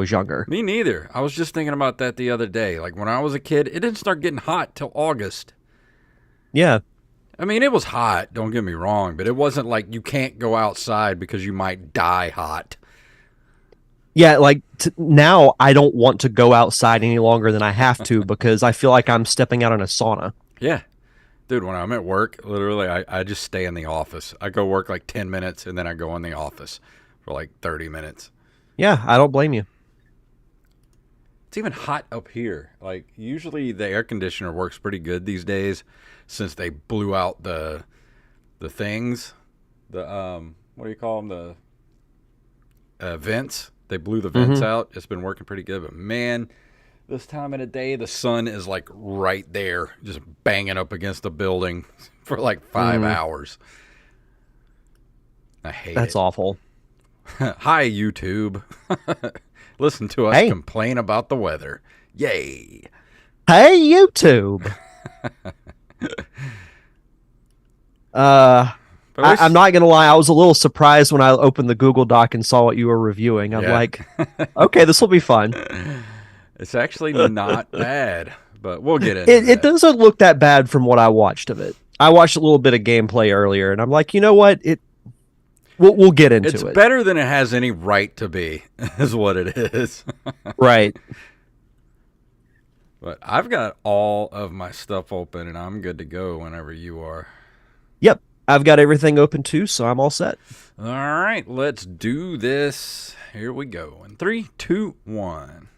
was younger. Me neither. I was just thinking about that the other day. Like when I was a kid, it didn't start getting hot till August. Yeah. I mean, it was hot, don't get me wrong, but it wasn't like you can't go outside because you might die hot. Yeah, like now I don't want to go outside any longer than I have to because I feel like I'm stepping out in a sauna. Yeah. Dude, when I'm at work, literally, I just stay in the office. I go work like 10 minutes, and then I go in the office for like 30 minutes. Yeah, I don't blame you. It's even hot up here. Like, usually the air conditioner works pretty good these days since they blew out the things. The, what do you call them? The vents. They blew the vents out. It's been working pretty good. But, man, this time of the day, the sun is like right there, just banging up against the building for like 5 hours. I hate it. That's awful. Hi, YouTube. Listen to us complain about the weather. Yay. Hey, YouTube. I'm not going to lie. I was a little surprised when I opened the Google Doc and saw what you were reviewing. I'm like, okay, this will be fun. It's actually not bad, but we'll get into it. It doesn't look that bad from what I watched of it. I watched a little bit of gameplay earlier, and I'm like, you know what? We'll get into it. It's better than it has any right to be, is what it is. Right. But I've got all of my stuff open, and I'm good to go whenever you are. Yep. I've got everything open, too, so I'm all set. All right, let's do this. Here we go. In 3, 2, 1.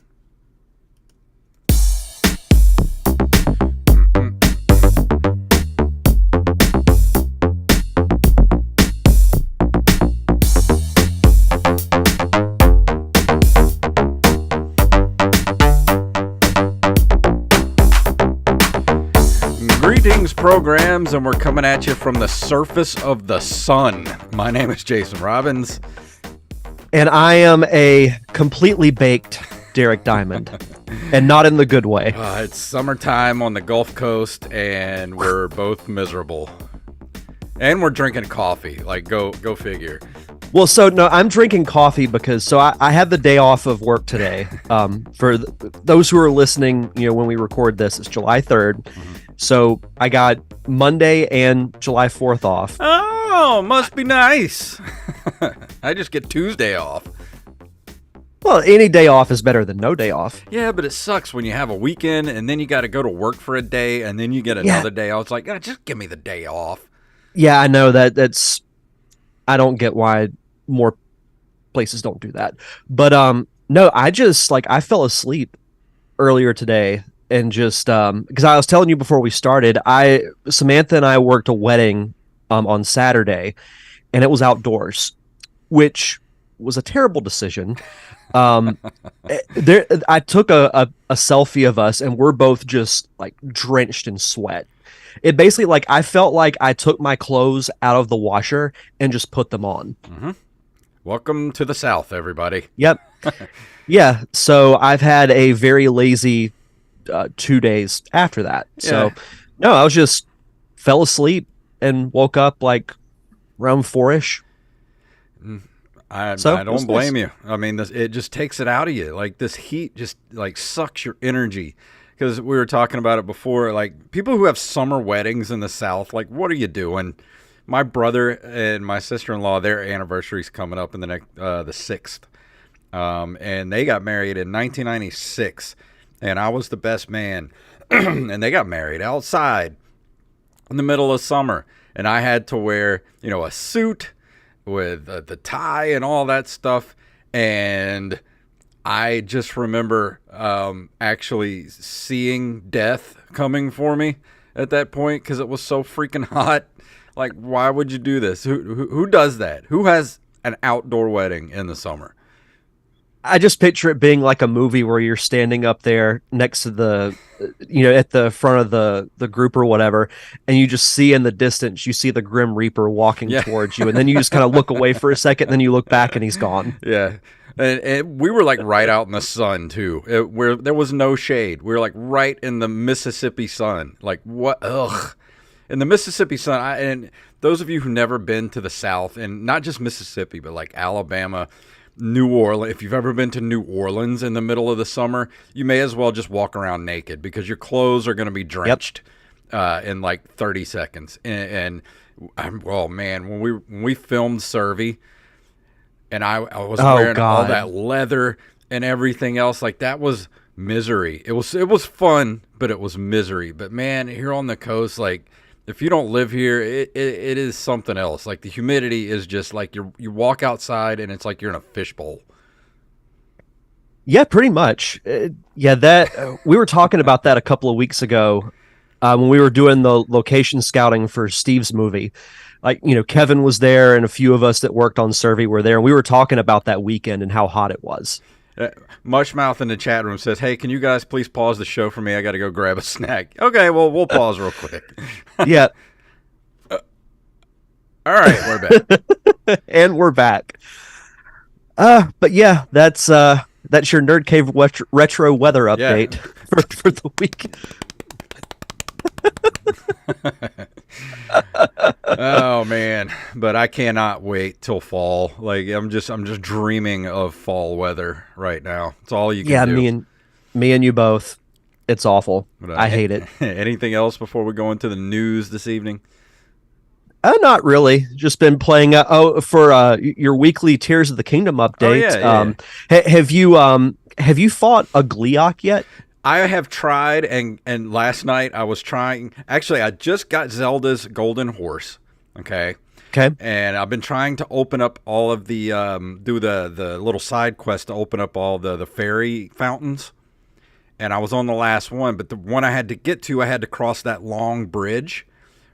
Greetings, programs, and we're coming at you from the surface of the sun. My name is Jason Robbins. And I am a completely baked Derek Diamond, and not in the good way. It's summertime on the Gulf Coast, and we're both miserable. And we're drinking coffee. Like, go figure. Well, so no, I'm drinking coffee because I had the day off of work today. For those who are listening, when we record this, it's July 3rd. Mm-hmm. So I got Monday and July 4th off. Oh, must be nice. I just get Tuesday off. Well, any day off is better than no day off. Yeah, but it sucks when you have a weekend and then you got to go to work for a day and then you get another day off. It's like, just give me the day off. Yeah, I know that's. I don't get why more places don't do that. But no, I just I fell asleep earlier today. And just because I was telling you before we started, Samantha and I worked a wedding on Saturday, and it was outdoors, which was a terrible decision. I took a selfie of us, and we're both just drenched in sweat. It basically I felt like I took my clothes out of the washer and just put them on. Mm-hmm. Welcome to the South, everybody. Yep. Yeah. So I've had a very lazy 2 days after that. Yeah. So no, I was just fell asleep and woke up around 4-ish. I don't blame you. I mean, it just takes it out of you. This heat just sucks your energy. Because we were talking about it before, people who have summer weddings in the South, what are you doing? My brother and my sister-in-law, their anniversary's coming up in the 6th. And they got married in 1996. And I was the best man. And they got married outside in the middle of summer. And I had to wear, a suit with the tie and all that stuff. And I just remember actually seeing death coming for me at that point because it was so freaking hot. Why would you do this? Who does that? Who has an outdoor wedding in the summer? I just picture it being like a movie where you're standing up there next to the, at the front of the group or whatever, and you just see in the distance, you see the Grim Reaper walking towards you, and then you just kind of look away for a second, then you look back and he's gone. Yeah. And we were right out in the sun too, where there was no shade. We were right in the Mississippi sun. What? Ugh. In the Mississippi sun, and those of you who never been to the South, and not just Mississippi, but Alabama, New Orleans, if you've ever been to New Orleans in the middle of the summer, you may as well just walk around naked because your clothes are going to be Yep. drenched in like 30 seconds. And well, man, when we filmed Survey, and I was Oh wearing all God. that leather and everything else, like that was misery. It was fun, but it was misery. But man, here on the coast, like if you don't live here, it is something else. Like the humidity is just like you walk outside and it's like you're in a fishbowl. Yeah, pretty much. Yeah, that we were talking about that a couple of weeks ago when we were doing the location scouting for Steve's movie. Like, Kevin was there and a few of us that worked on Survey were there, and we were talking about that weekend and how hot it was. Mushmouth in the chat room says, "Hey, can you guys please pause the show for me? I got to go grab a snack." Okay, well, we'll pause real quick. Yeah. All right, we're back. And we're back. But yeah, that's your Nerd Cave retro weather update for the week. Oh man, but I cannot wait till fall. Like I'm just dreaming of fall weather right now. It's all you can do. Yeah, me and you both. It's awful. But, I hate it. Anything else before we go into the news this evening? Not really. Just been playing. For your weekly Tears of the Kingdom update. Oh, yeah. Have you fought a Gleeok yet? I have tried, and last night I was trying. Actually, I just got Zelda's Golden Horse. Okay. And I've been trying to open up all of the do the little side quest to open up all the fairy fountains. And I was on the last one, but the one I had to get to, I had to cross that long bridge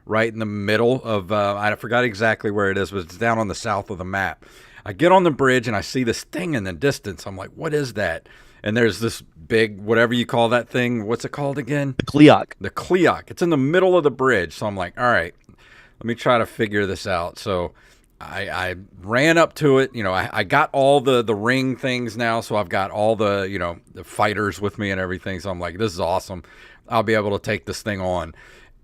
right in the middle of, I forgot exactly where it is, but it's down on the south of the map. I get on the bridge and I see this thing in the distance. I'm like, what is that? And there's this big, whatever you call that thing. What's it called again? The Gleeok. The Gleeok. It's in the middle of the bridge. So I'm like, all right, let me try to figure this out. So I ran up to it. I got all the ring things now. So I've got all the, the fighters with me and everything. So I'm like, this is awesome. I'll be able to take this thing on.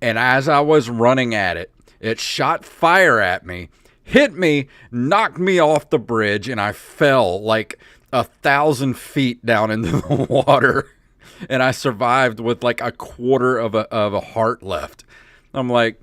And as I was running at it, it shot fire at me, hit me, knocked me off the bridge, and I fell like 1,000 feet down into the water. And I survived with like a quarter of a heart left. I'm like,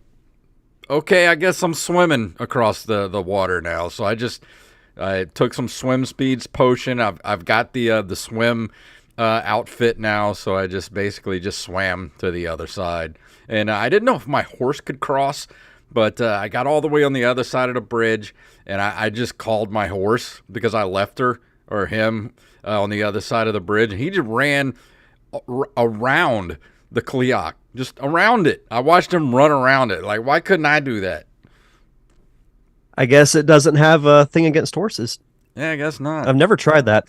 okay, I guess I'm swimming across the water now. So I took some swim speeds potion. I've got the swim outfit now, so I just basically swam to the other side. And I didn't know if my horse could cross, but I got all the way on the other side of the bridge, and I just called my horse because I left her or him on the other side of the bridge, and he just ran around the Gleeok, just around it. I watched him run around it. Like, why couldn't I do that? I guess it doesn't have a thing against horses. Yeah, I guess not. I've never tried that.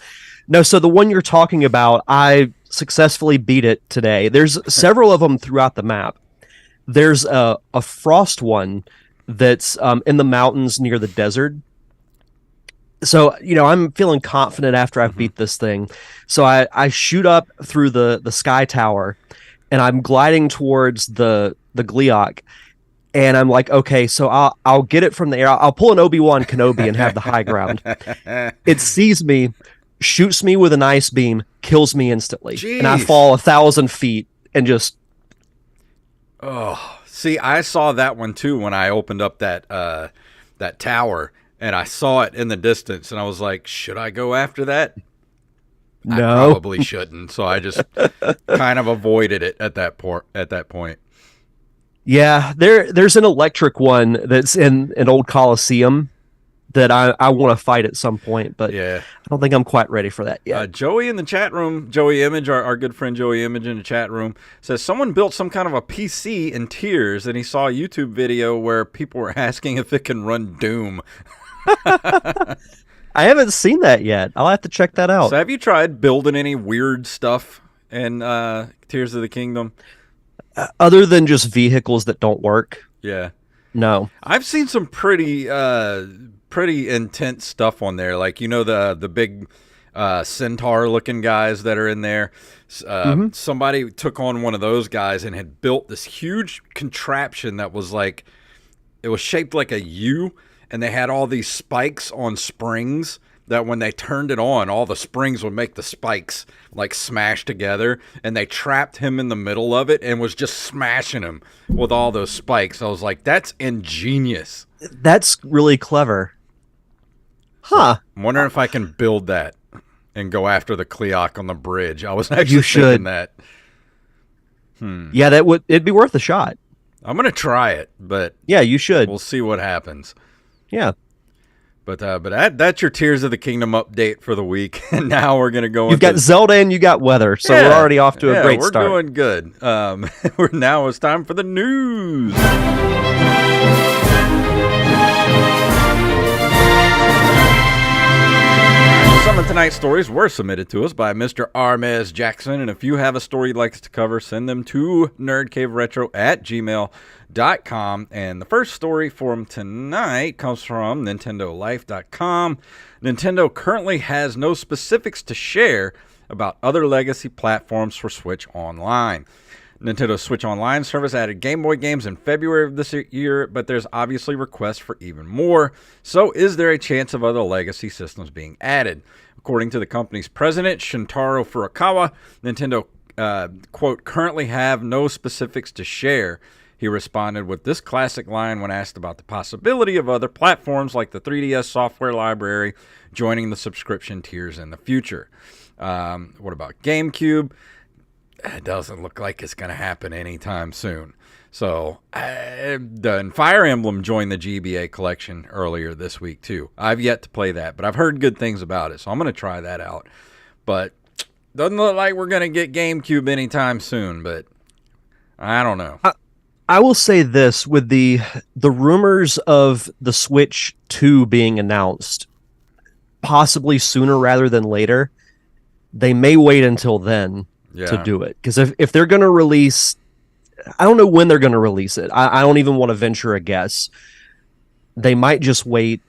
No, so the one you're talking about, I successfully beat it today. There's several of them throughout the map. There's a frost one that's in the mountains near the desert. So, I'm feeling confident after I've beat this thing. So I shoot up through the sky tower, and I'm gliding towards the Gleeok. And I'm like, okay, so I'll get it from the air. I'll pull an Obi-Wan Kenobi and have the high ground. It sees me, shoots me with an ice beam, kills me instantly. Jeez. And I fall 1,000 feet and just... Oh, see, I saw that one too when I opened up that tower, and I saw it in the distance, and I was like, should I go after that? No. I probably shouldn't. So I just kind of avoided it at that point. Yeah, there's an electric one that's in an old Coliseum that I want to fight at some point, but yeah, I don't think I'm quite ready for that yet. Joey in the chat room, Joey Image, our good friend Joey Image in the chat room, says someone built some kind of a PC in tears, and he saw a YouTube video where people were asking if it can run Doom. I haven't seen that yet. I'll have to check that out. So have you tried building any weird stuff in Tears of the Kingdom? Other than just vehicles that don't work? Yeah. No. I've seen some pretty intense stuff on there. Like, the big centaur looking guys that are in there. Somebody took on one of those guys and had built this huge contraption that was it was shaped like a U, and they had all these spikes on springs that when they turned it on, all the springs would make the spikes like smash together, and they trapped him in the middle of it and was just smashing him with all those spikes. I was like, that's ingenious. That's really clever. Huh. So I'm wondering if I can build that and go after the Cleoc on the bridge. I was actually thinking that. Yeah, it'd be worth a shot. I'm going to try it, but yeah, you should. We'll see what happens. Yeah. But that's your Tears of the Kingdom update for the week. And now we're going to go. You've got Zelda and you got weather, so we're already off to a great start. We're doing good. Now it's time for the news. Some of tonight's stories were submitted to us by Mr. Armez Jackson, and if you have a story you'd like us to cover, send them to nerdcaveretro@gmail.com. And the first story from tonight comes from NintendoLife.com. Nintendo currently has no specifics to share about other legacy platforms for Switch Online. Nintendo's Switch Online service added Game Boy games in February of this year, but there's obviously requests for even more. So is there a chance of other legacy systems being added? According to the company's president, Shintaro Furukawa, Nintendo, quote, currently have no specifics to share. He responded with this classic line when asked about the possibility of other platforms like the 3DS software library joining the subscription tiers in the future. What about GameCube? It doesn't look like it's going to happen anytime soon. So, and Fire Emblem joined the GBA collection earlier this week, too. I've yet to play that, but I've heard good things about it, so I'm going to try that out. But doesn't look like we're going to get GameCube anytime soon, but I don't know. I will say this, with the rumors of the Switch 2 being announced, possibly sooner rather than later, they may wait until then to do it. Because if they're going to release, I don't know when they're going to release it. I don't even want to venture a guess. They might just wait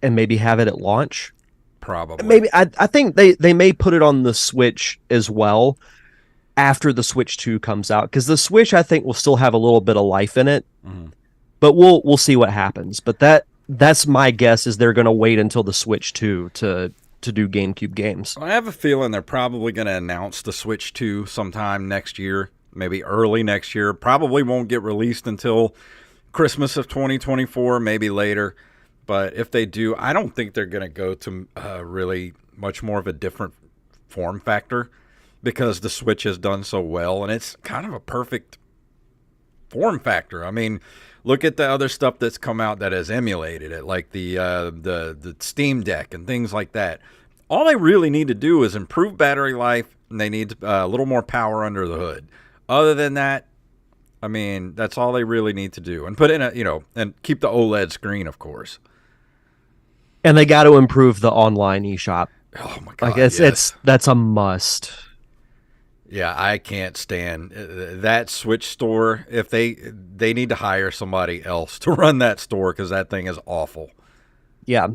and maybe have it at launch. Probably. Maybe I think they may put it on the Switch as well after the Switch 2 comes out, because the Switch, I think, will still have a little bit of life in it. Mm-hmm. But we'll see what happens. But that's my guess, is they're going to wait until the Switch 2 to do GameCube games. I have a feeling they're probably going to announce the Switch 2 sometime next year, maybe early next year. Probably won't get released until Christmas of 2024, maybe later. But if they do, I don't think they're going to go to really much more of a different form factor, because the Switch has done so well, and it's kind of a perfect form factor. I mean, look at the other stuff that's come out that has emulated it, like the Steam Deck and things like that. All they really need to do is improve battery life, and they need a little more power under the hood. Other than that, I mean, that's all they really need to do. And put in and keep the OLED screen, of course. And they got to improve the online eShop. Oh my God! That's a must. Yeah, I can't stand that Switch store. If they need to hire somebody else to run that store, because that thing is awful. Yeah.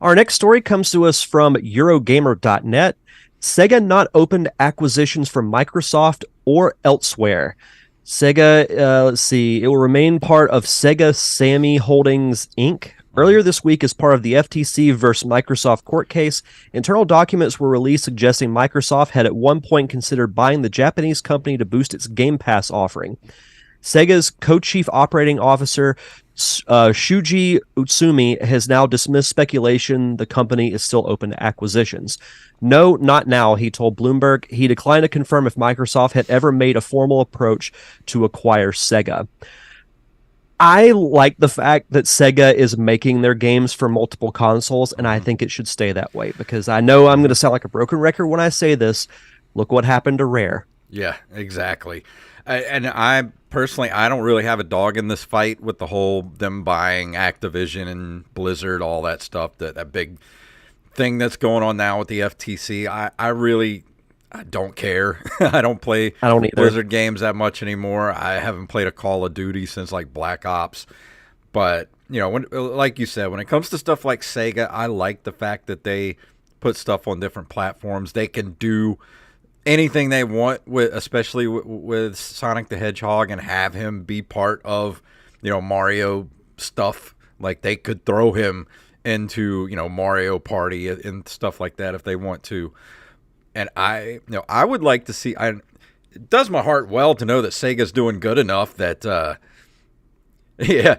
Our next story comes to us from Eurogamer.net. Sega not open to acquisitions from Microsoft or elsewhere. Sega, let's see, it will remain part of Sega Sammy Holdings, Inc. Earlier this week, as part of the FTC versus Microsoft court case, internal documents were released suggesting Microsoft had at one point considered buying the Japanese company to boost its Game Pass offering. Sega's co-chief operating officer, Shuji Utsumi, has now dismissed speculation the company is still open to acquisitions. No, not now, he told Bloomberg. He declined to confirm if Microsoft had ever made a formal approach to acquire Sega. I like the fact that Sega is making their games for multiple consoles, and I think it should stay that way, because I know I'm going to sound like a broken record when I say this. Look what happened to Rare. Yeah, exactly. And I personally, I don't really have a dog in this fight with the whole them buying Activision and Blizzard, all that stuff, that big thing that's going on now with the FTC. I don't care. I don't either. Blizzard games that much anymore. I haven't played a Call of Duty since like Black Ops. But, when, like you said, when it comes to stuff like Sega, I like the fact that they put stuff on different platforms. They can do anything they want, especially with Sonic the Hedgehog, and have him be part of, Mario stuff. Like, they could throw him into, Mario Party and stuff like that if they want to. And I would like to see. It does my heart well to know that Sega's doing good enough that. Yeah,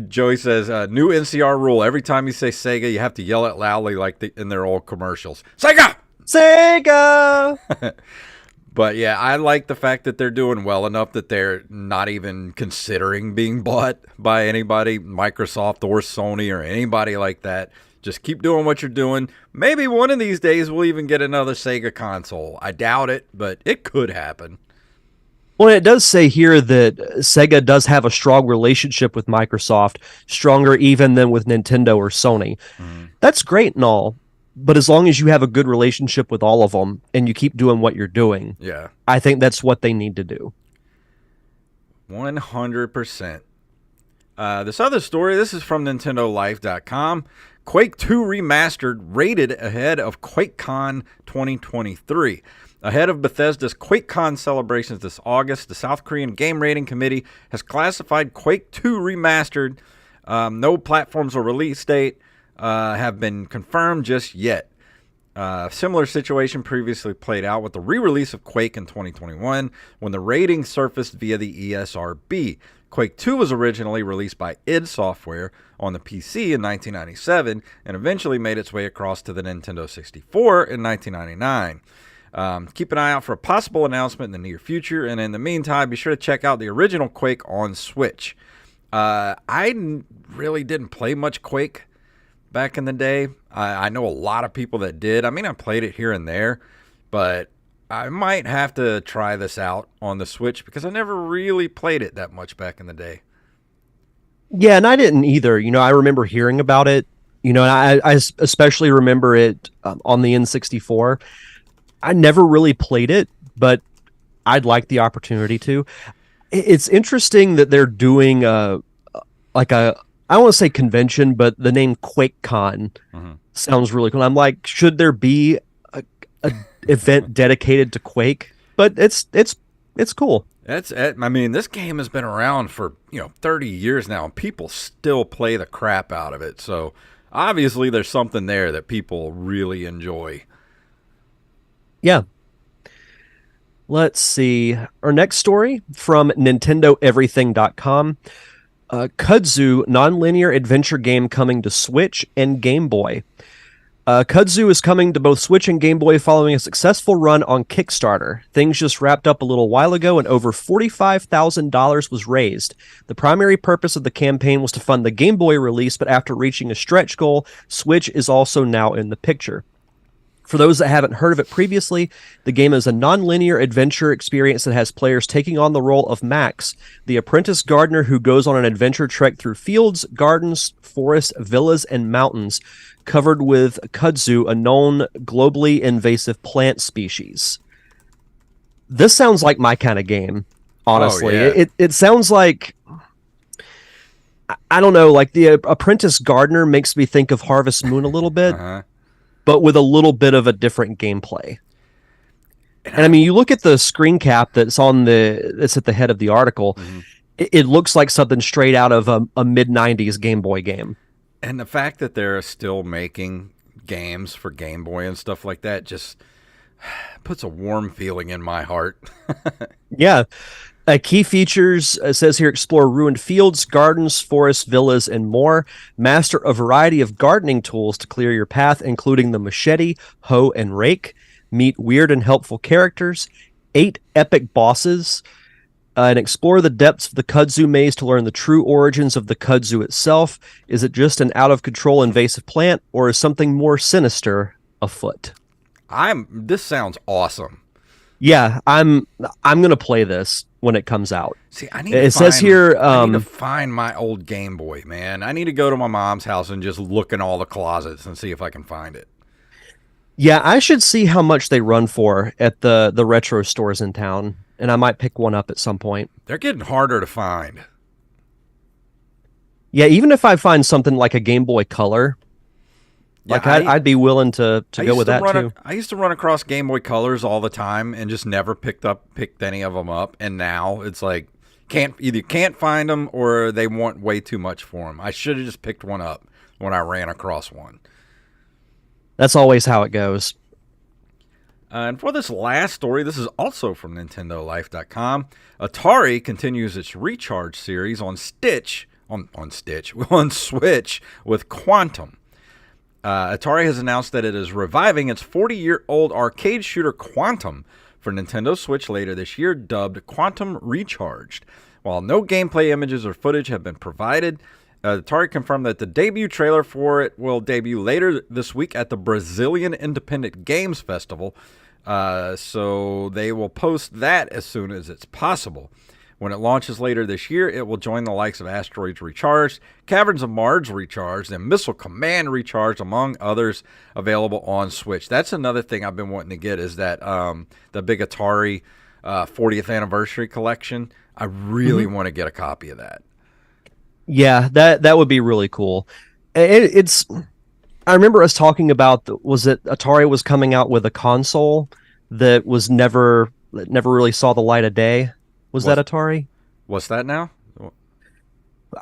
Joey says new NCR rule: every time you say Sega, you have to yell it loudly like in their old commercials. Sega, Sega. But yeah, I like the fact that they're doing well enough that they're not even considering being bought by anybody, Microsoft or Sony or anybody like that. Just keep doing what you're doing. Maybe one of these days we'll even get another Sega console. I doubt it, but it could happen. Well, it does say here that Sega does have a strong relationship with Microsoft, stronger even than with Nintendo or Sony. That's great and all, but as long as you have a good relationship with all of them and you keep doing what you're doing, yeah, I think that's what they need to do. 100%. This other story, this is from NintendoLife.com. Quake 2 Remastered rated ahead of QuakeCon 2023. Ahead of Bethesda's QuakeCon celebrations this August, the South Korean Game Rating Committee has classified Quake 2 Remastered. No platforms or release date have been confirmed just yet. Similar situation previously played out with the re-release of Quake in 2021 when the rating surfaced via the ESRB. Quake 2 was originally released by id Software on the PC in 1997 and eventually made its way across to the Nintendo 64 in 1999. Keep an eye out for a possible announcement in the near future, and in the meantime, be sure to check out the original Quake on Switch. I really didn't play much Quake back in the day. I know a lot of people that did. I mean, I played it here and there, but I might have to try this out on the Switch because I never really played it that much back in the day. Yeah, and I didn't either. I remember hearing about it, and I especially remember it on the N64. I never really played it, but I'd like the opportunity to. It's interesting that they're doing I don't want to say convention, but the name QuakeCon sounds really cool. I'm like, should there be a event dedicated to Quake? But it's cool. I mean, this game has been around for 30 years now, and people still play the crap out of it. So obviously, there's something there that people really enjoy. Yeah. Let's see. Our next story from NintendoEverything.com. Kudzu non-linear adventure game coming to Switch and Game Boy. Kudzu is coming to both Switch and Game Boy following a successful run on Kickstarter. Things just wrapped up a little while ago and over $45,000 was raised. The primary purpose of the campaign was to fund the Game Boy release, but after reaching a stretch goal, Switch is also now in the picture. For those that haven't heard of it previously, the game is a non-linear adventure experience that has players taking on the role of Max, the apprentice gardener who goes on an adventure trek through fields, gardens, forests, villas, and mountains, covered with kudzu, a known globally invasive plant species. This sounds like my kind of game, honestly. Oh, yeah. It sounds like, I don't know, like the apprentice gardener makes me think of Harvest Moon a little bit. But with a little bit of a different gameplay. And I mean, you look at the screen cap that's at the head of the article, it looks like something straight out of a mid-90s Game Boy game. And the fact that they're still making games for Game Boy and stuff like that just puts a warm feeling in my heart. Yeah. Key features, says here, explore ruined fields, gardens, forests, villas, and more. Master a variety of gardening tools to clear your path, including the machete, hoe, and rake. Meet weird and helpful characters. 8 epic bosses. And explore the depths of the kudzu maze to learn the true origins of the kudzu itself. Is it just an out-of-control invasive plant, or is something more sinister afoot? This sounds awesome. Yeah, I'm gonna play this when it comes out. See, I need to find my old Game Boy, man. I need to go to my mom's house and just look in all the closets and see if I can find it. Yeah, I should see how much they run for at the retro stores in town, and I might pick one up at some point. They're getting harder to find. Yeah, even if I find something like a Game Boy Color, I'd be willing to go with that too. I used to run across Game Boy Colors all the time and just never picked any of them up. And now it's like either can't find them or they want way too much for them. I should have just picked one up. when I ran across one. That's always how it goes. And for this last story, this is also from NintendoLife.com. Atari continues its Recharge series on on Switch with Quantum. Atari has announced that it is reviving its 40-year-old arcade shooter Quantum for Nintendo Switch later this year, dubbed Quantum Recharged. While no gameplay images or footage have been provided, Atari confirmed that the debut trailer for it will debut later this week at the Brazilian Independent Games Festival, so they will post that as soon as it's possible. When it launches later this year, it will join the likes of Asteroids Recharged, Caverns of Mars Recharged, and Missile Command Recharged, among others, available on Switch. That's another thing I've been wanting to get is that the big Atari 40th Anniversary Collection. I really want to get a copy of that. Yeah, that would be really cool. It's I remember us talking about was it Atari was coming out with a console that never really saw the light of day. Was that Atari? What's that now?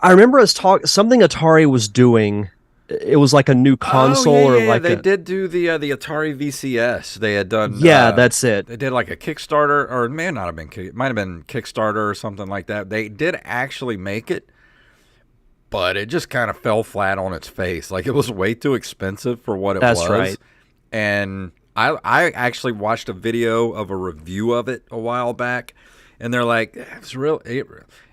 I remember us something Atari was doing. It was like a new console they did do the Atari VCS. They had done that's it. They did like a Kickstarter, or it may not have been. It might have been Kickstarter or something like that. They did actually make it, but it just kind of fell flat on its face. Like, it was way too expensive for what it was. That's right. And I actually watched a video of a review of it a while back, and they're like,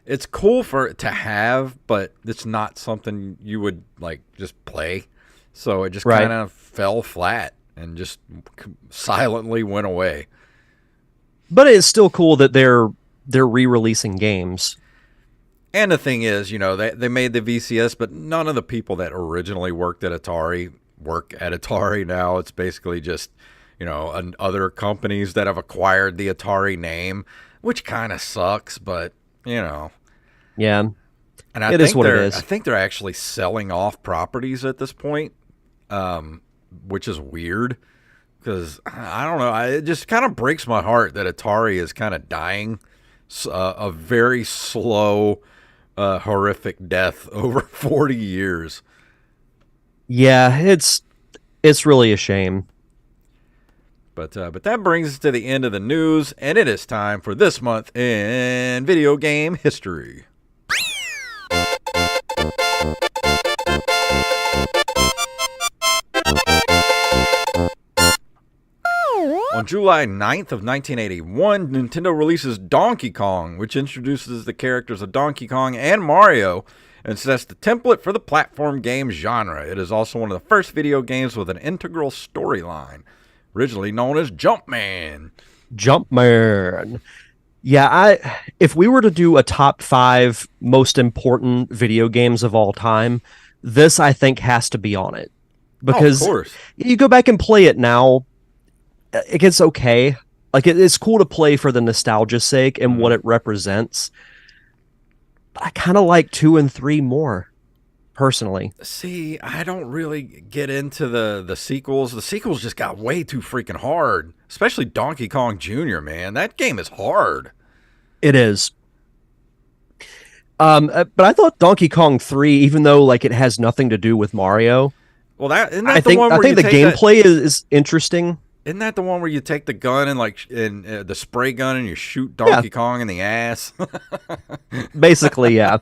it's cool to have, but it's not something you would like just play. So it just kind of fell flat and just silently went away. But it's still cool that they're re-releasing games. And the thing is, they made the VCS, but none of the people that originally worked at Atari work at Atari now. It's basically just, other companies that have acquired the Atari name, which kind of sucks, but, Yeah. And I think they're actually selling off properties at this point, which is weird because, I don't know, it just kind of breaks my heart that Atari is kind of dying a very slow, horrific death over 40 years. Yeah, it's really a shame. But that brings us to the end of the news, and it is time for this month in video game history. On July 9th of 1981, Nintendo releases Donkey Kong, which introduces the characters of Donkey Kong and Mario and sets the template for the platform game genre. It is also one of the first video games with an integral storyline, originally known as Jumpman. Yeah, if we were to do a top 5 most important video games of all time, this I think has to be on it. Because of course. You go back and play it now, it gets okay. Like, it's cool to play for the nostalgia's sake and what it represents. But I kind of like 2 and 3 more, personally. See, I don't really get into the sequels. The sequels just got way too freaking hard. Especially Donkey Kong Jr., man. That game is hard. It is. But I thought Donkey Kong 3, even though like it has nothing to do with Mario, I think the gameplay is interesting. Isn't that the one where you take the gun and the spray gun and you shoot Donkey Kong in the ass? Basically, yeah.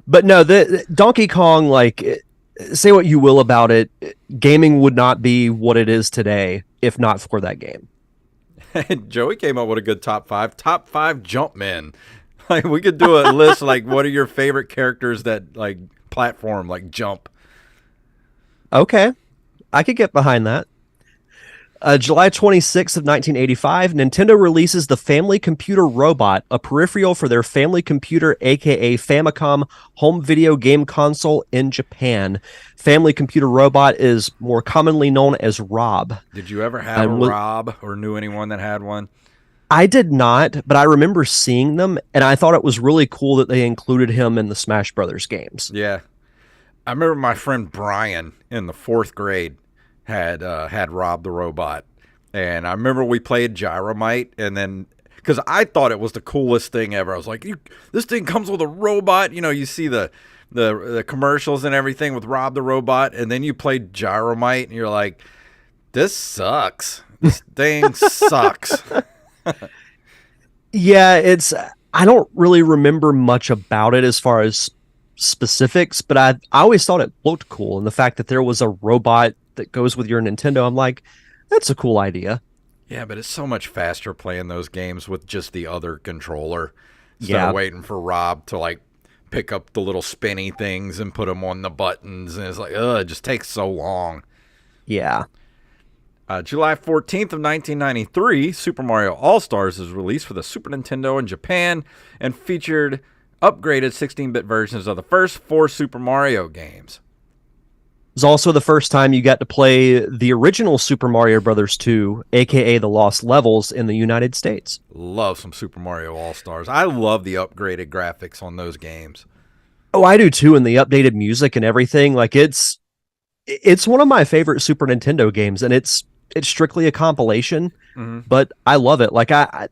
But no, the Donkey Kong, like, say what you will about it, gaming would not be what it is today if not for that game. Joey came up with a good top 5 Jumpmen. Like, we could do a list like, what are your favorite characters that like platform, like jump? Okay, I could get behind that. July 26th of 1985, Nintendo releases the Family Computer Robot, a peripheral for their family computer, aka Famicom, home video game console in Japan. Family Computer Robot is more commonly known as Rob. Did you ever have a Rob or knew anyone that had one? I did not, but I remember seeing them, and I thought it was really cool that they included him in the Smash Brothers games. Yeah. I remember my friend Brian in the 4th grade had Rob the Robot. And I remember we played Gyromite, and then, because I thought it was the coolest thing ever. I was like, this thing comes with a robot. You see the the commercials and everything with Rob the Robot, and then you played Gyromite, and you're like, this sucks. This thing sucks. Yeah, I don't really remember much about it as far as specifics, but I always thought it looked cool. And the fact that there was a robot that goes with your Nintendo, I'm like, that's a cool idea. Yeah, but it's so much faster playing those games with just the other controller instead of waiting for Rob to like pick up the little spinny things and put them on the buttons. And it's like, it just takes so long. Yeah. July 14th of 1993, Super Mario All-Stars is released for the Super Nintendo in Japan and featured upgraded 16-bit versions of the first 4 Super Mario games. It was also the first time you got to play the original Super Mario Brothers 2, aka The Lost Levels, in the United States. Love some Super Mario All-Stars. I love the upgraded graphics on those games. Oh, I do too, and the updated music and everything. Like it's one of my favorite Super Nintendo games, and it's strictly a compilation, but I love it. Like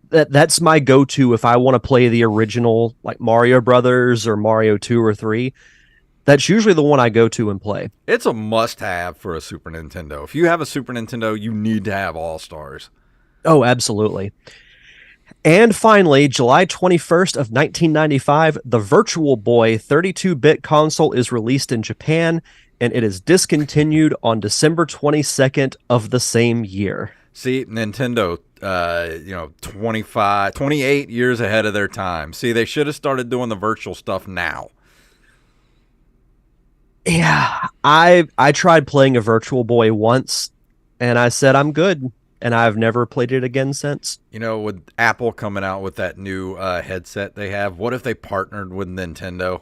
that's my go-to if I want to play the original, like Mario Brothers or Mario 2 or 3. That's usually the one I go to and play. It's a must-have for a Super Nintendo. If you have a Super Nintendo, you need to have All-Stars. Oh, absolutely. And finally, July 21st of 1995, the Virtual Boy 32-bit console is released in Japan, and it is discontinued on December 22nd of the same year. See, Nintendo, 28 years ahead of their time. See, they should have started doing the virtual stuff now. Yeah, I tried playing a Virtual Boy once, and I said I'm good, and I've never played it again since. You know, with Apple coming out with that new headset they have, what if they partnered with Nintendo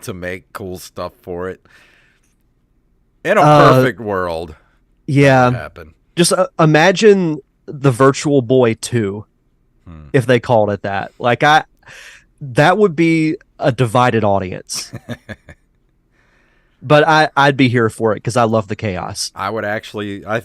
to make cool stuff for it? In a perfect world, yeah, that would happen. Just imagine the Virtual Boy 2, if they called it that. Like that would be a divided audience. But I'd be here for it because I love the chaos. I would actually, I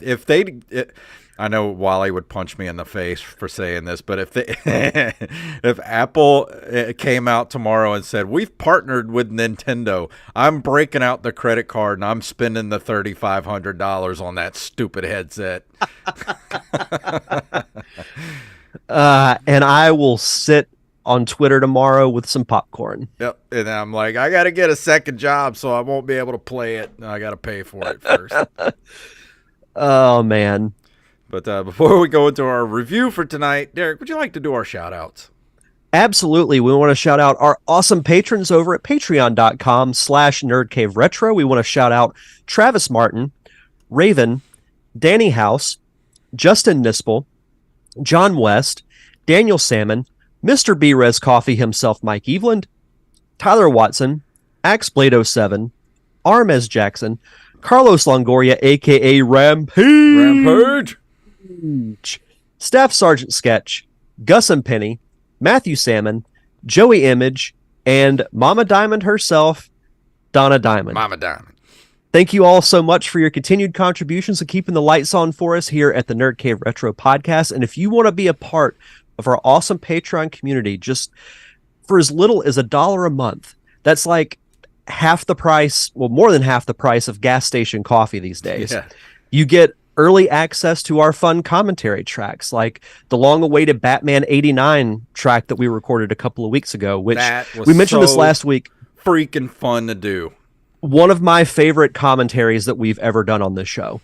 know Wally would punch me in the face for saying this, but if Apple came out tomorrow and said, we've partnered with Nintendo, I'm breaking out the credit card and I'm spending the $3,500 on that stupid headset. And I will sit on Twitter tomorrow with some popcorn. Yep. And I'm like, I got to get a second job, so I won't be able to play it. I got to pay for it first. Oh, man. But before we go into our review for tonight, Derek, would you like to do our shout-outs? Absolutely. We want to shout out our awesome patrons over at patreon.com/nerdcaveretro. We want to shout out Travis Martin, Raven, Danny House, Justin Nispel, John West, Daniel Salmon, Mr. B-Res Coffee himself, Mike Eveland, Tyler Watson, AxeBlade07, Armez Jackson, Carlos Longoria, a.k.a. Rampage, Staff Sergeant Sketch, Gus and Penny, Matthew Salmon, Joey Image, and Mama Diamond herself, Donna Diamond. Mama Diamond. Thank you all so much for your continued contributions and keeping the lights on for us here at the Nerd Cave Retro Podcast. And if you want to be a part of our awesome Patreon community, just for as little as $1 a month, that's like half the price, well, more than half the price of gas station coffee these days. Yeah. You get early access to our fun commentary tracks, like the long-awaited Batman 89 track that we recorded a couple of weeks ago, which we mentioned this last week. Freaking fun to do. One of my favorite commentaries that we've ever done on this show.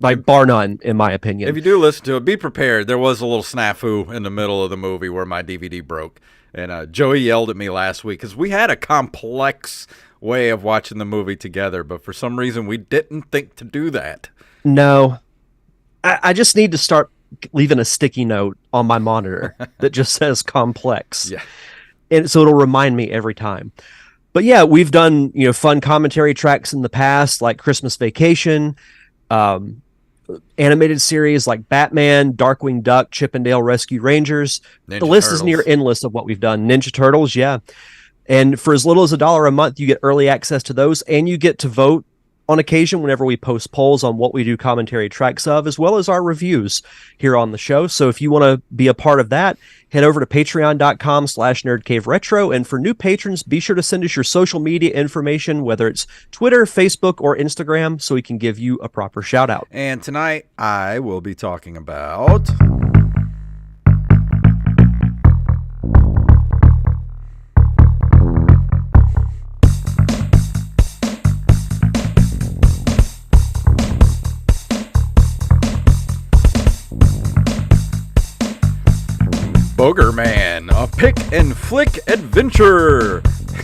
Like, bar none, in my opinion. If you do listen to it, be prepared. There was a little snafu in the middle of the movie where my DVD broke. And Joey yelled at me last week because we had a complex way of watching the movie together. But for some reason, we didn't think to do that. No. I just need to start leaving a sticky note on my monitor that just says complex. Yeah. And so it'll remind me every time. But yeah, we've done, fun commentary tracks in the past, like Christmas Vacation, animated series like Batman, Darkwing Duck, Chip 'n Dale Rescue Rangers. Ninja the list Turtles. is near endless of what we've done. Ninja Turtles, yeah. And for as little as $1 a month, you get early access to those, and you get to vote on occasion whenever we post polls on what we do commentary tracks of, as well as our reviews here on the show. So if you want to be a part of that, head over to patreon.com/nerdcaveretro. And for new patrons, be sure to send us your social media information, whether it's Twitter, Facebook, or Instagram, so we can give you a proper shout out. And tonight I will be talking about Boogerman, a pick and flick adventure,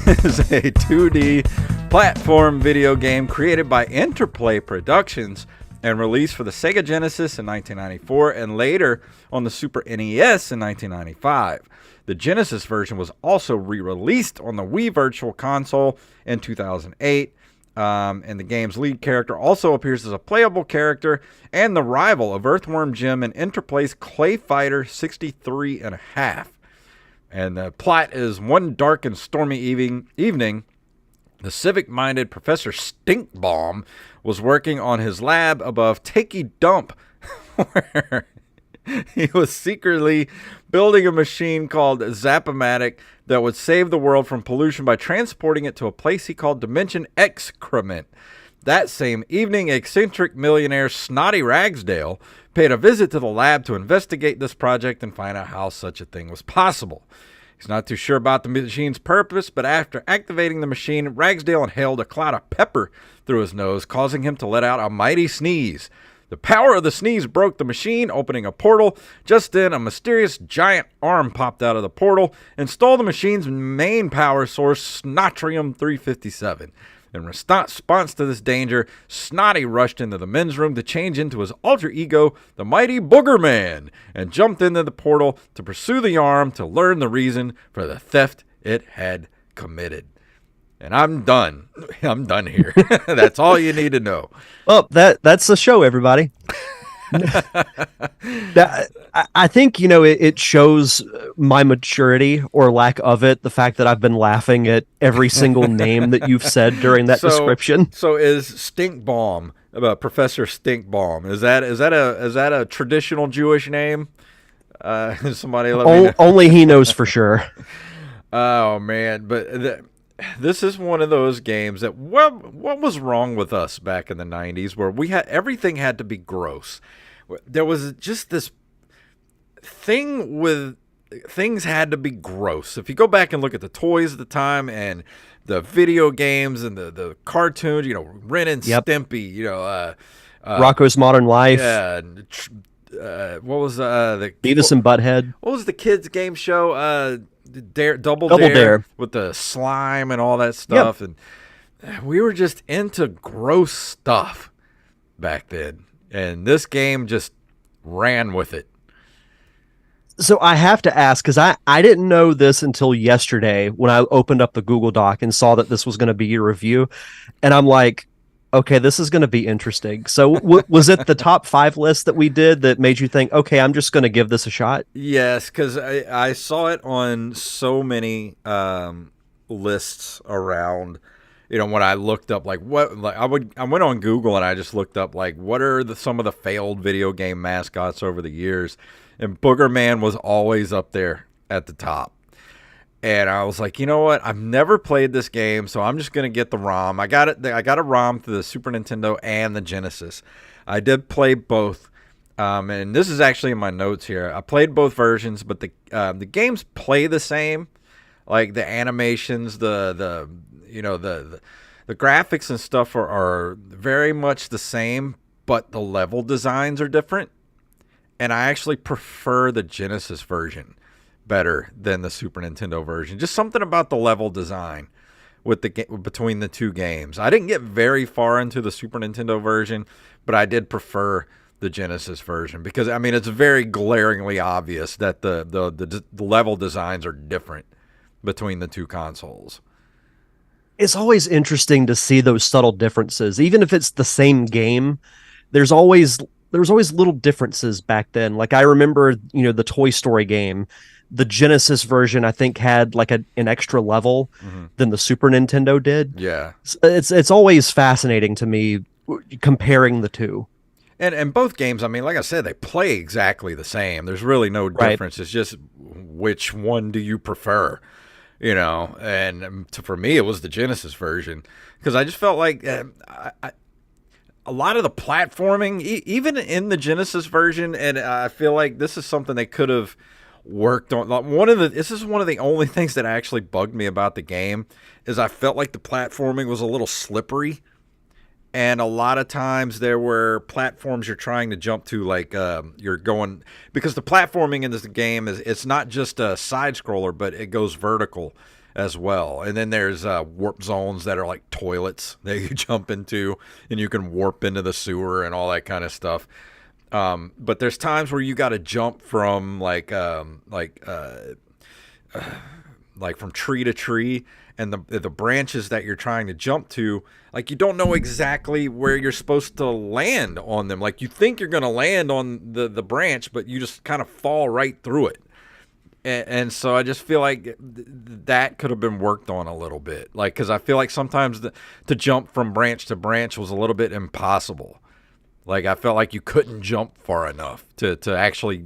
is a 2D platform video game created by Interplay Productions and released for the Sega Genesis in 1994 and later on the Super NES in 1995. The Genesis version was also re-released on the Wii Virtual Console in 2008. And the game's lead character also appears as a playable character and the rival of Earthworm Jim in Interplay's Clay Fighter 63.5. And the plot is one dark and stormy evening, the civic-minded Professor Stinkbomb was working on his lab above Takey Dump, where he was secretly building a machine called Zap-O-Matic that would save the world from pollution by transporting it to a place he called Dimension Excrement. That same evening, eccentric millionaire Snotty Ragsdale paid a visit to the lab to investigate this project and find out how such a thing was possible. He's not too sure about the machine's purpose, but after activating the machine, Ragsdale inhaled a cloud of pepper through his nose, causing him to let out a mighty sneeze. The power of the sneeze broke the machine, opening a portal. Just then, a mysterious giant arm popped out of the portal and stole the machine's main power source, Snotrium 357. In response to this danger, Snotty rushed into the men's room to change into his alter ego, the mighty Boogerman, and jumped into the portal to pursue the arm to learn the reason for the theft it had committed. And I'm done. I'm done here. That's all you need to know. Well, that's the show, everybody. I think, it shows my maturity or lack of it. The fact that I've been laughing at every single name that you've said during that description. So is Stinkbomb, Professor Stinkbomb, is that a traditional Jewish name? Somebody let me know. Only he knows for sure. Oh man, but this is one of those games that what was wrong with us back in the 90s where everything had to be gross. There was just this thing with things had to be gross. If you go back and look at the toys at the time and the video games and the cartoons, Ren and Stimpy, Rocko's Modern Life. Yeah. What was the Beavis and Butthead? What was the kids' game show? Double Dare with the slime and all that stuff. Yep. And we were just into gross stuff back then. And this game just ran with it. So I have to ask, because I didn't know this until yesterday when I opened up the Google Doc and saw that this was going to be your review. And I'm like, okay, this is going to be interesting. So was it the top 5 list that we did that made you think, okay, I'm just going to give this a shot? Yes, because I saw it on so many lists around. When I looked up I went on Google and I just looked up what are some of the failed video game mascots over the years, and Boogerman was always up there at the top. And I was like, you know what? I've never played this game, so I'm just gonna get the ROM. I got it. I got a ROM through the Super Nintendo and the Genesis. I did play both, and this is actually in my notes here. I played both versions, but the games play the same. Like the animations, the graphics and stuff are very much the same, but the level designs are different. And I actually prefer the Genesis version better than the Super Nintendo version. Just something about the level design with between the two games. I didn't get very far into the Super Nintendo version, but I did prefer the Genesis version because it's very glaringly obvious that the level designs are different between the two consoles. It's always interesting to see those subtle differences. Even if it's the same game, there's always there was always little differences back then. Like I remember, the Toy Story game, the Genesis version I think had like an extra level Hmm. than the Super Nintendo did. Yeah. It's always fascinating to me comparing the two. And both games, I mean, like I said, they play exactly the same. There's really no Right. difference. It's just which one do you prefer, you know? And for me, it was the Genesis version because I just felt like a lot of the platforming, even in the Genesis version, and I feel like this is something they could have worked on. Like this is one of the only things that actually bugged me about the game is I felt like the platforming was a little slippery. And a lot of times there were platforms you're trying to jump to, like you're going because the platforming in this game it's not just a side scroller, but it goes vertical as well. And then there's warp zones that are like toilets that you jump into, and you can warp into the sewer and all that kind of stuff. But there's times where you got to jump from like from tree to tree, and the branches that you're trying to jump to, like you don't know exactly where you're supposed to land on them. Like you think you're going to land on the branch, but you just kind of fall right through it. And so I just feel like that could have been worked on a little bit. Like, because I feel like sometimes to jump from branch to branch was a little bit impossible. Like I felt like you couldn't jump far enough to actually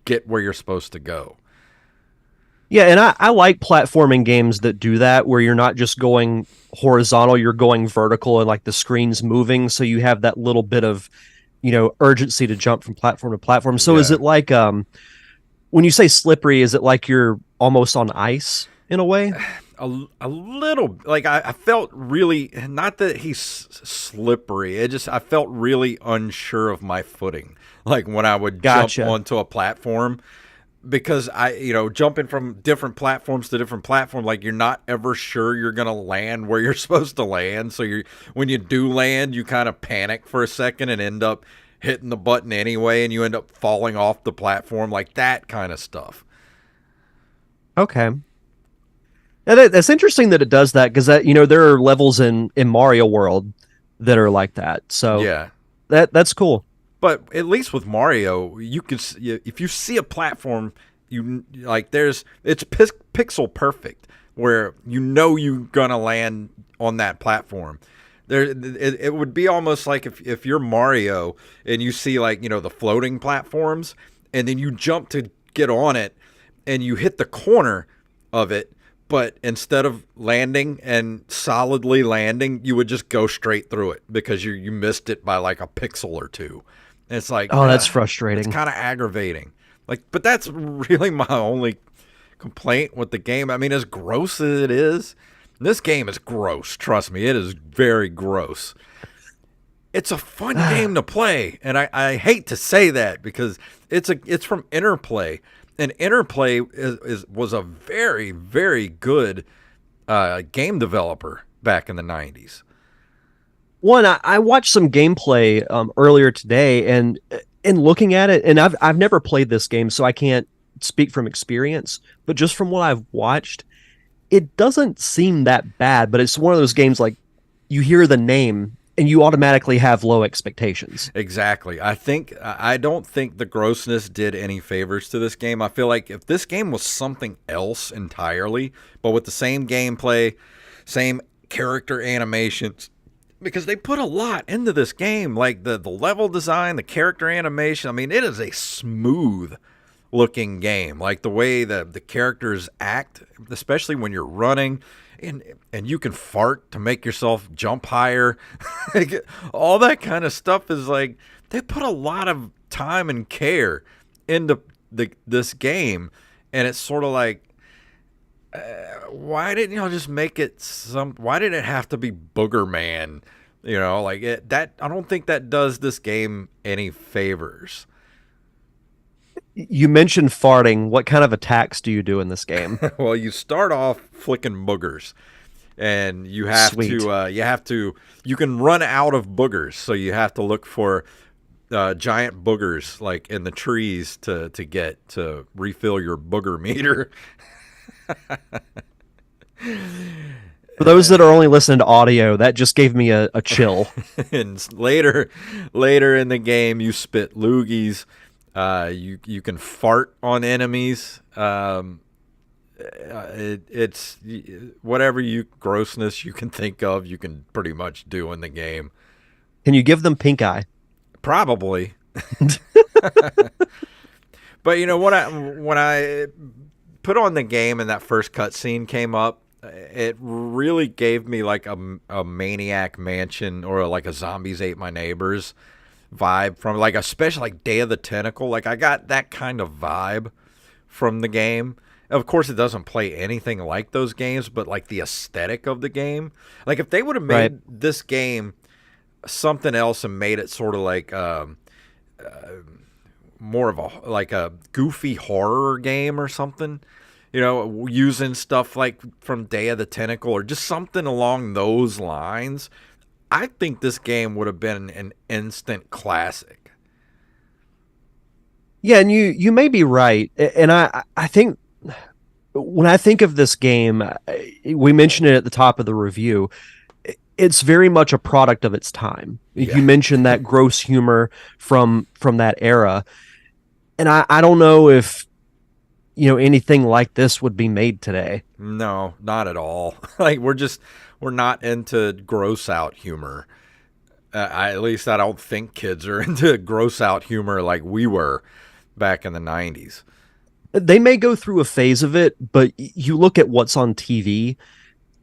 get where you're supposed to go. Yeah, and I like platforming games that do that, where you're not just going horizontal, you're going vertical, and like the screen's moving, so you have that little bit of, urgency to jump from platform to platform. So is Yeah. it like when you say slippery, is it like you're almost on ice in a way? A little like I felt really not that he's slippery. I felt really unsure of my footing. Like when I would jump Gotcha. onto a platform because jumping from different platforms to different platform, like you're not ever sure you're gonna land where you're supposed to land. So when you do land, you kind of panic for a second and end up hitting the button anyway, and you end up falling off the platform, like that kind of stuff. Okay. And that's interesting that it does that because there are levels in Mario World that are like that. So Yeah. that's cool. But at least with Mario, you can if you see a platform, you like it's pixel perfect where you're gonna land on that platform. It would be almost like if you're Mario and you see like the floating platforms, and then you jump to get on it, and you hit the corner of it, but instead of landing and solidly landing, you would just go straight through it because you missed it by like a pixel or two. And it's like, Oh, that's it's frustrating. kind of aggravating. Like, but that's really my only complaint with the game. I mean, as gross as it is, this game is gross. Trust me, it is very gross. It's a fun game to play, and I hate to say that because it's from Interplay, and Interplay was a very very good game developer back in the '90s. One, I watched some gameplay earlier today, and in looking at it, and I've never played this game, so I can't speak from experience. But just from what I've watched, it doesn't seem that bad. But it's one of those games like you hear the name and you automatically have low expectations. Exactly. I don't think the grossness did any favors to this game. I feel like if this game was something else entirely, but with the same gameplay, same character animations, because they put a lot into this game, like the level design, the character animation. I mean, it is a smooth looking game. Like the way the characters act, especially when you're running, and you can fart to make yourself jump higher. All that kind of stuff is like they put a lot of time and care into this game, and it's sort of like why didn't y'all just make it why did it have to be Boogerman? Like that I don't think that does this game any favors. You mentioned farting. What kind of attacks do you do in this game? Well, you start off flicking boogers, and Sweet. you can run out of boogers, so you have to look for giant boogers like in the trees to refill your booger meter. For those that are only listening to audio, that just gave me a chill. And later in the game, you spit loogies. You can fart on enemies. It's whatever grossness you can think of, you can pretty much do in the game. Can you give them pink eye? Probably. But you know what? When I put on the game and that first cutscene came up, it really gave me like a Maniac Mansion or like a Zombies Ate My Neighbors vibe from like especially like Day of the Tentacle. Like I got that kind of vibe from the game. Of course, it doesn't play anything like those games, but like the aesthetic of the game. Like if they would have made this game something else and made it sort of like more of a goofy horror game or something, you know, using stuff like from Day of the Tentacle or just something along those lines, I think this game would have been an instant classic. Yeah, and you may be right. And I think when I think of this game, we mentioned it at the top of the review. It's very much a product of its time. Yeah. You mentioned that gross humor from that era. And I don't know if anything like this would be made today. No, not at all. Like we're not into gross out humor. At least I don't think kids are into gross out humor like we were back in the 90s. They may go through a phase of it, but you look at what's on TV,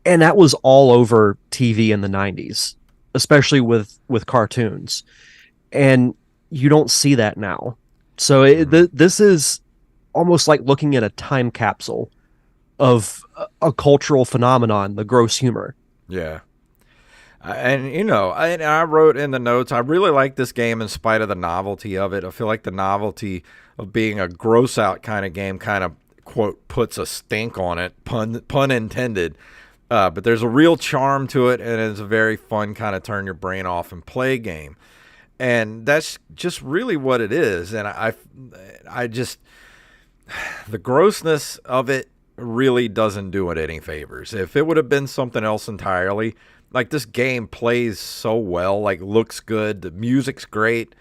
and that was all over TV in the 90s, especially with cartoons. And you don't see that now. So this is almost like looking at a time capsule of a cultural phenomenon, the gross humor. Yeah. And, you know, I wrote in the notes, I really like this game in spite of the novelty of it. I feel like the novelty of being a gross out kind of game kind of, quote, puts a stink on it, pun intended. But there's a real charm to it, and it's a very fun kind of turn your brain off and play game. And that's just really what it is. And I just, the grossness of it really doesn't do it any favors. If it would have been something else entirely, like this game plays so well, like looks good, the music's great,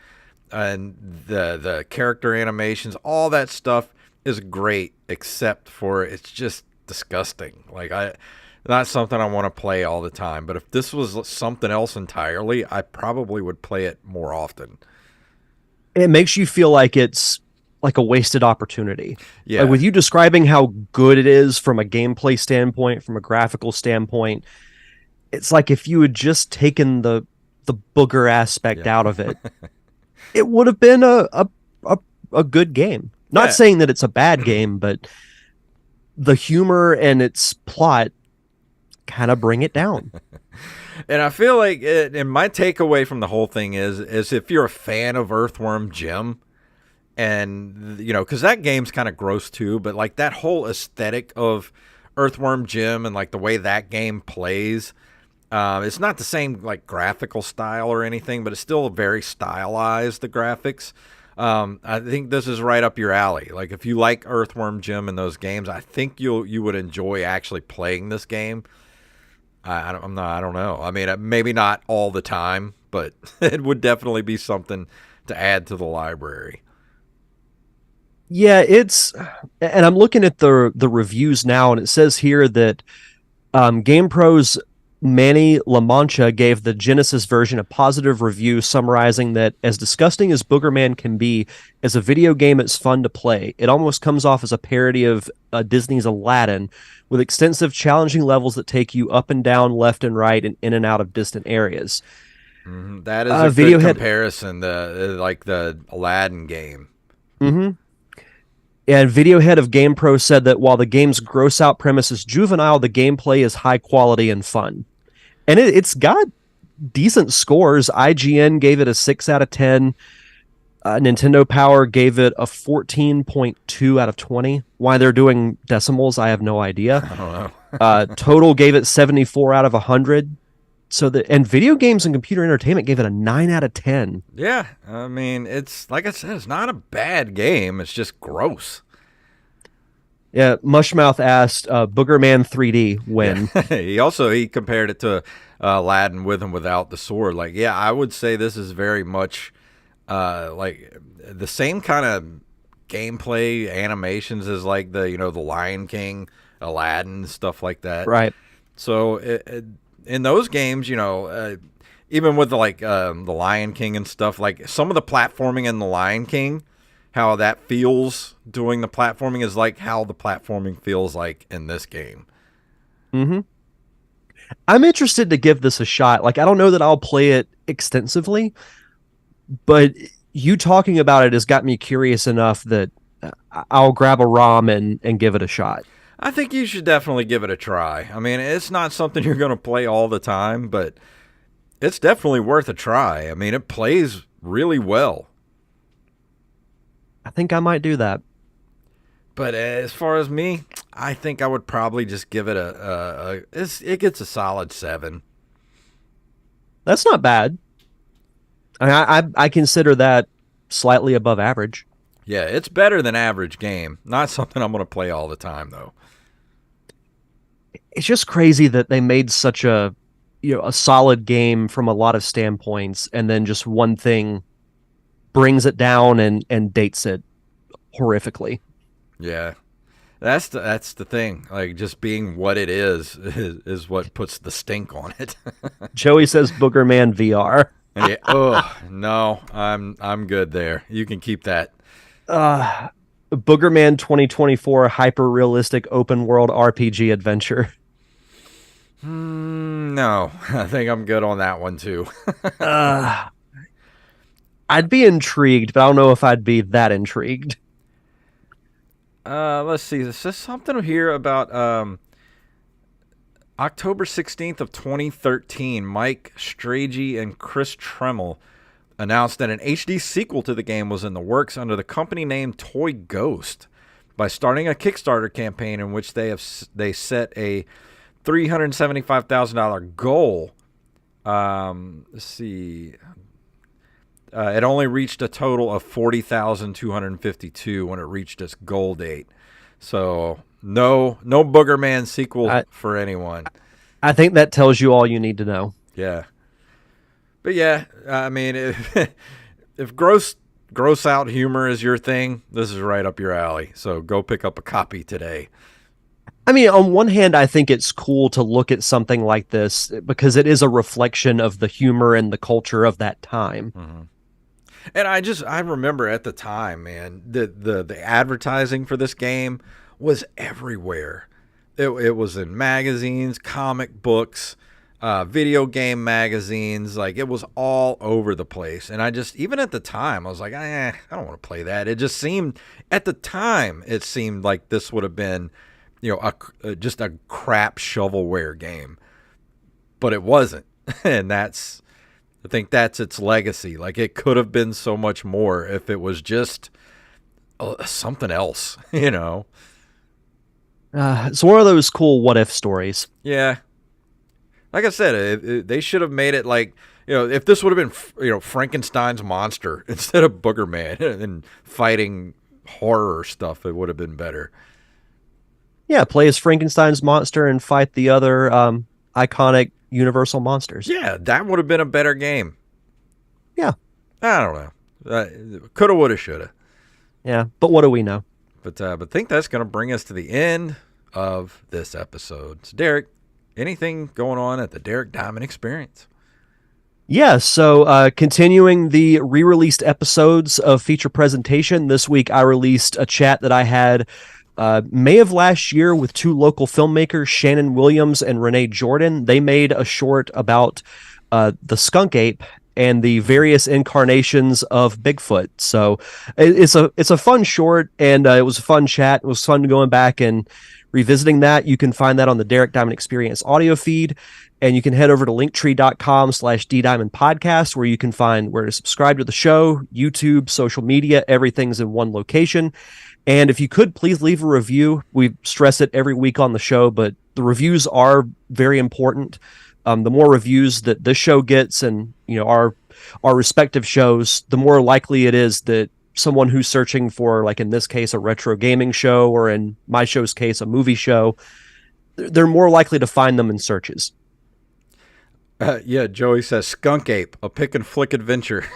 and the character animations, all that stuff is great, except for it's just disgusting. Like not something I want to play all the time. But if this was something else entirely, I probably would play it more often. It makes you feel like it's like a wasted opportunity. Yeah. Like with you describing how good it is from a gameplay standpoint, from a graphical standpoint, it's like if you had just taken the booger aspect out of it, it would have been a good game. Not saying that it's a bad game, but the humor and its plot kind of bring it down. And I feel like and my takeaway from the whole thing is if you're a fan of Earthworm Jim, and you know, because that game's kind of gross too, but like that whole aesthetic of Earthworm Jim and like the way that game plays, it's not the same like graphical style or anything, but it's still very stylized, the graphics. I think this is right up your alley. Like if you like Earthworm Jim and those games, I think you would enjoy actually playing this game. I don't know. I mean, maybe not all the time, but it would definitely be something to add to the library. Yeah, and I'm looking at the reviews now, and it says here that GamePro's Manny La Mancha gave the Genesis version a positive review, summarizing that as disgusting as Boogerman can be, as a video game, it's fun to play. It almost comes off as a parody of Disney's Aladdin, with extensive, challenging levels that take you up and down, left and right, and in and out of distant areas. Mm-hmm. That is a video good comparison. The Aladdin game. Mm-hmm. And video head of GamePro said that while the game's gross out premise is juvenile, the gameplay is high quality and fun. And it's got decent scores. IGN gave it a 6 out of 10. Nintendo Power gave it a 14.2 out of 20. Why they're doing decimals, I have no idea. I don't know. Total gave it 74 out of 100. And Video Games and Computer Entertainment gave it a 9 out of 10. Yeah, I mean, it's like I said, it's not a bad game. It's just gross. Yeah, Mushmouth asked, Boogerman 3D Yeah, when? he compared it to Aladdin with and without the sword. Like, yeah, I would say this is very much like the same kind of gameplay animations as like the Lion King, Aladdin, stuff like that. Right. So in those games, even with the Lion King and stuff, like some of the platforming in the Lion King, how that feels doing the platforming is like how the platforming feels like in this game. Mm-hmm. I'm interested to give this a shot. Like, I don't know that I'll play it extensively, but you talking about it has got me curious enough that I'll grab a ROM and give it a shot. I think you should definitely give it a try. I mean, it's not something you're going to play all the time, but it's definitely worth a try. I mean, it plays really well. I think I might do that. But as far as me, I think I would probably just give it it gets a solid 7. That's not bad. I consider that slightly above average. Yeah, it's better than average game. Not something I'm going to play all the time though. It's just crazy that they made such a solid game from a lot of standpoints, and then just one thing brings it down and dates it horrifically. Yeah. That's the thing. Like just being what it is what puts the stink on it. Joey says Boogerman VR. Yeah. Oh no, I'm good there. You can keep that. uh Boogerman 2024 hyper realistic open world RPG adventure. No, I think I'm good on that one too. uh I'd be intrigued, but I don't know if I'd be that intrigued. Let's see. This is something here about October 16th of 2013. Mike Strachey and Chris Tremmel announced that an HD sequel to the game was in the works under the company name Toy Ghost by starting a Kickstarter campaign in which they set a $375,000 goal. Let's see. It only reached a total of 40,252 when it reached its goal date. So no Boogerman sequel for anyone. I think that tells you all you need to know. Yeah. But yeah, I mean, if gross out humor is your thing, this is right up your alley. So go pick up a copy today. I mean, on one hand, I think it's cool to look at something like this because it is a reflection of the humor and the culture of that time. Mm-hmm. And I remember at the time, man, the advertising for this game was everywhere. It was in magazines, comic books, video game magazines. Like, it was all over the place. And even at the time, I was like, I don't want to play that. It just seemed, at the time, it seemed like this would have been, just a crap shovelware game. But it wasn't. And I think that's its legacy. Like, it could have been so much more if it was just something else, It's one of those cool what if stories. Yeah. Like I said, they should have made it like, if this would have been, Frankenstein's monster instead of Boogerman and fighting horror stuff, it would have been better. Yeah, play as Frankenstein's monster and fight the other iconic Universal monsters. Yeah, that would have been a better game. Yeah. I don't know. Coulda, woulda, shoulda. Yeah, but what do we know? But I think that's going to bring us to the end of this episode. So, Derek, anything going on at the Derek Diamond Experience? Yeah, so continuing the re-released episodes of Feature Presentation, this week I released a chat that I had May of last year with two local filmmakers, Shannon Williams and Renee Jordan. They made a short about the skunk ape and the various incarnations of Bigfoot. So it's a fun short, and it was a fun chat. It was fun going back and revisiting that. You can find that on the Derek Diamond Experience audio feed, and you can head over to linktree.com/ddiamondpodcast, where you can find where to subscribe to the show, YouTube, social media. Everything's in one location. And if you could, please leave a review. We stress it every week on the show, but the reviews are very important. The more reviews that this show gets, and our respective shows, the more likely it is that someone who's searching for, like in this case, a retro gaming show, or in my show's case, a movie show, they're more likely to find them in searches. Yeah, Joey says Skunk Ape, a pick and flick adventure.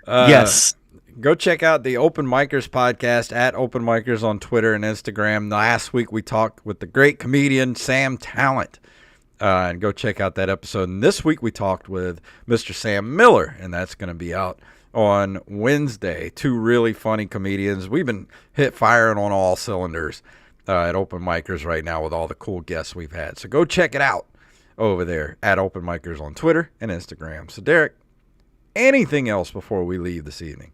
Yes. Go check out the Open Micers podcast at Open Micers on Twitter and Instagram. Last week we talked with the great comedian Sam Talent. And go check out that episode. And this week we talked with Mr. Sam Miller, and that's going to be out on Wednesday. Two really funny comedians. We've been firing on all cylinders at Open Micers right now with all the cool guests we've had. So go check it out over there at Open Micers on Twitter and Instagram. So Derek, anything else before we leave this evening?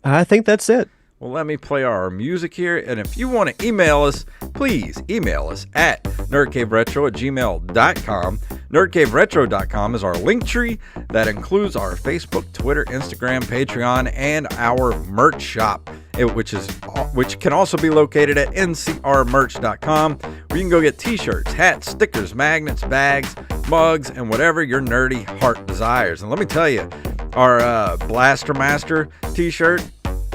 I think that's it. Well, let me play our music here. And if you want to email us, please email us at nerdcaveretro@gmail.com. Nerdcaveretro.com is our link tree that includes our Facebook, Twitter, Instagram, Patreon, and our merch shop, which can also be located at ncrmerch.com, where you can go get t-shirts, hats, stickers, magnets, bags, mugs, and whatever your nerdy heart desires. And let me tell you, our Blaster Master t-shirt,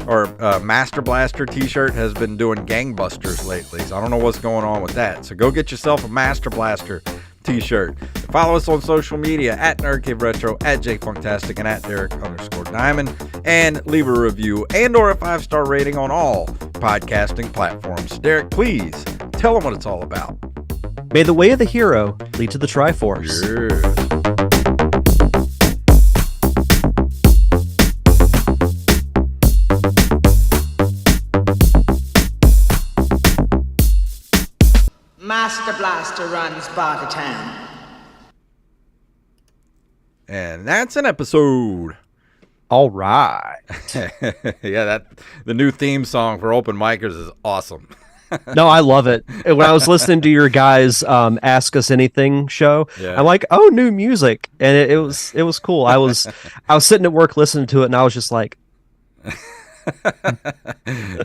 or Master Blaster t-shirt, has been doing gangbusters lately. So I don't know what's going on with that. So go get yourself a Master Blaster t-shirt. Follow us on social media at NerdCaveRetro, at JFunktastic, and at Derek_Diamond. And leave a review and or a 5-star rating on all podcasting platforms. So Derek, please tell them what it's all about. May the way of the hero lead to the Triforce. Yeah. Master Blaster runs Bartertown. And that's an episode. All right. Yeah, the new theme song for Open Micers is awesome. No, I love it. When I was listening to your guys' Ask Us Anything show, yeah. I'm like, oh, new music, and it was cool. I was sitting at work listening to it, and I was just like.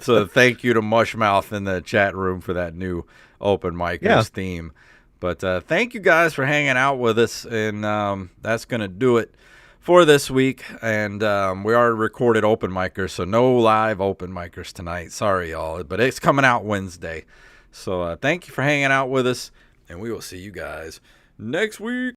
So thank you to Mushmouth in the chat room for that new Open Micers theme. But thank you guys for hanging out with us, and that's going to do it for this week. And we already recorded Open Micers, so no live Open Micers tonight. Sorry, y'all, but it's coming out Wednesday. So thank you for hanging out with us, and we will see you guys next week.